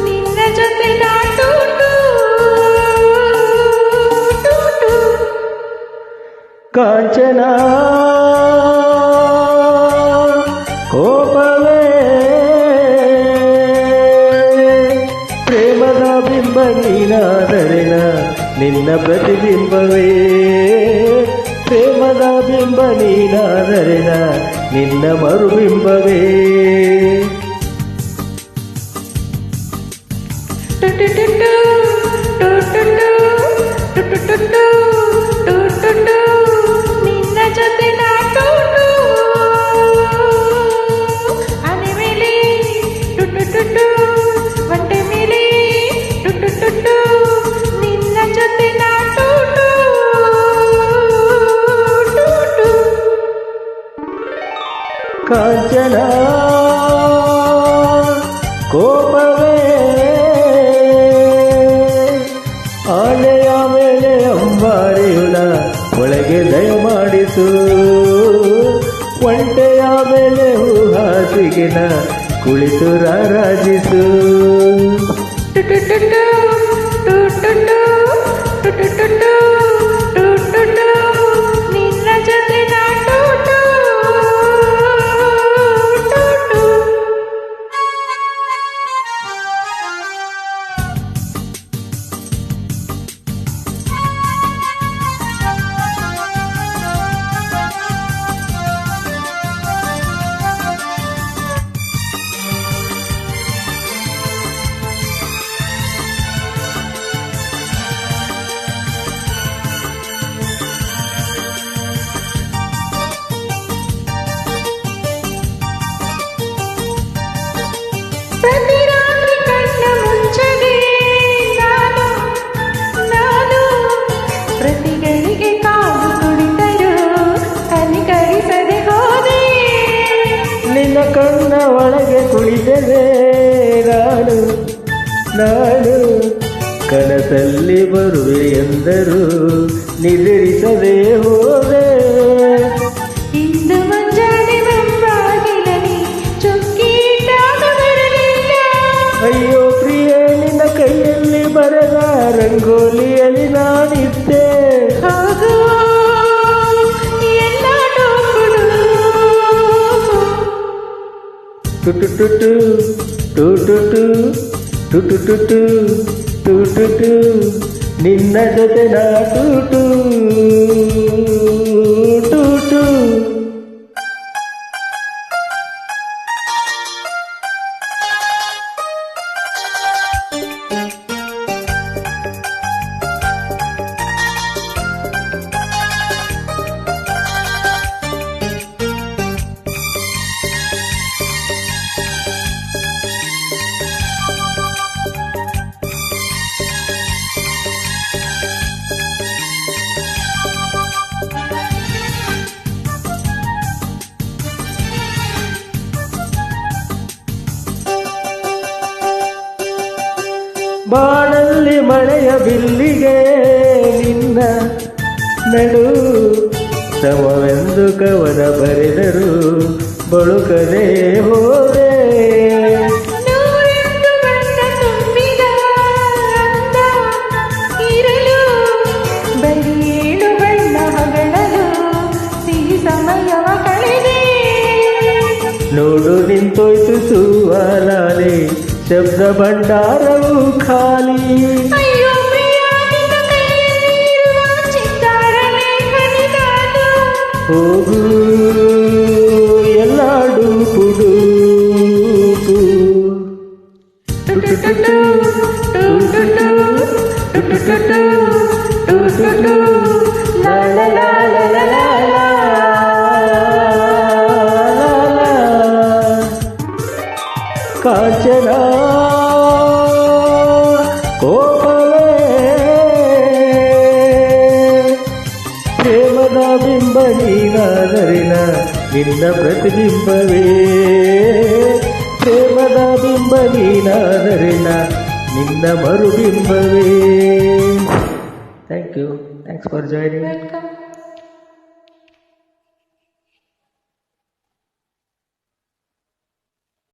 ನಿನ್ನ ಜೊತೆ ನಾಟು ಕಾಂಚನ ಕೋಪವೇ ಪ್ರೇಮದ ಬಿಂಬ ನೀನಾದರೆನ ನಿನ್ನ ಪ್ರತಿಬಿಂಬವೇ ಪ್ರೇಮದ ಬಿಂಬ ನೀನಾದರೆನ ನಿನ್ನ ಮರುಬಿಂಬವೇ ನಿನ್ನ ಜೊತೆ ನಾಟು ಆನೆ ಮೇಲೆ ಒಂಟೆ ಮೇಲೆ ನಿನ್ನ ಜೊತೆ ನಾಟು ಕಾಂಚನ ಕೋಪವೇ ಆನೆಯ ಮೇಲೆ ಅಂಬಾರಿಯುಳ ಒಳಗೆ ದಯಮಾಡಿಸು ಒಂಟೆಯ ಮೇಲೆ ಹಾಸಿಗೆನ ಕುಳಿತು ರಾರಾಜಿಸು ನಿನ್ನ ಜೊತೆ ನಾಟು ಪ್ರತಿ ರಾತ್ರಿ ಕಣ್ಣ ಮುಚ್ಚದೆ ನಾನು ಪ್ರತಿಗಳಿಗೆ ಕಾದು ಕುಳಿತರು ಕನಿಕರಿಸದೆ ಹೋದೆ ನಿನ್ನ ಕಣ್ಣ ಒಳಗೆ ಕುಳಿತದೆ ನಾನು ಕನಸಲ್ಲಿ ಬರುವೆ ಎಂದರು ನಿದ್ರಿಸದೆ ಹೋದೆ ಇಂದು ಮುಂಜಾನೆ ಬಂದಾಗಿರಲಿ ಚುಕ್ಕಿಟ್ಟಾಗ ಬರಲಿಲ್ಲ ಅಯ್ಯೋ ಪ್ರಿಯೆ ನಿನ್ನ ಕೈಯಲ್ಲಿ ಬರೆದ ರಂಗೋಲಿಯಲ್ಲಿ ನಾನಿದ್ದೆ ಹೋಗು ಎಲ್ಲ ಟುಟುಟುಟು ಟುಟುಟು ಟುಟುಟುಟು ಟುಟುಟು ನಿನ್ನ ಜೊತೆ ನಾಟುಟು ಟುಟು ಬಾಳಲ್ಲಿ ಮಳೆಯ ಬಿಲ್ಲಿಗೆ ನಿನ್ನ ನಡು ಸಮವೆಂದು ಕವನ ಬರೆದರು ಬಳುಕದೆ ಹೋದೆ ನೂರೆಂಟು ಬಣ್ಣ ತುಂಬಿದ ಅಂದ ಇರಲು ಬರೀ 7 ಬಣ್ಣ ಹಗಳಲು ಸಿಹಿ ಸಮಯವ ಕಳೆದೆ ನೋಡು ನಿಂತೋಯ್ತು ಸುವಾಲಾಲೆ ಶಬ್ದ ಭಂಡಾರವು ಖಾಲಿ ಅಯ್ಯೋ ಪ್ರಿಯ ನಿನ್ನ ಕೈಯಲ್ಲಿರುವ ಚಿತ್ತಾರ ಲೇಖನಿ ನಾನು ಹೋಗು ಎಲ್ಲಾಡು ಕುಡು ಟುಟುಟುಟು ಟುಟುಟು ಟುಟುಟುಟು ಟುಟುಟು ಲಾ ಲಾ ಲಾ ಲಾ ಲಾ ಲಾ ಲಾ. ಕಾಂಚನ ಕೋಪವೇ ಪ್ರೇಮದ ಬಿಂಬ ನೀನಾದರಿನ ನಿನ್ನ ಪ್ರತಿಬಿಂಬವೇ ಪ್ರೇಮದ ಬಿಂಬ ನೀನಾದರಿನ ನಿನ್ನ ಮರುಬಿಂಬವೇ thank you thanks for joining welcome.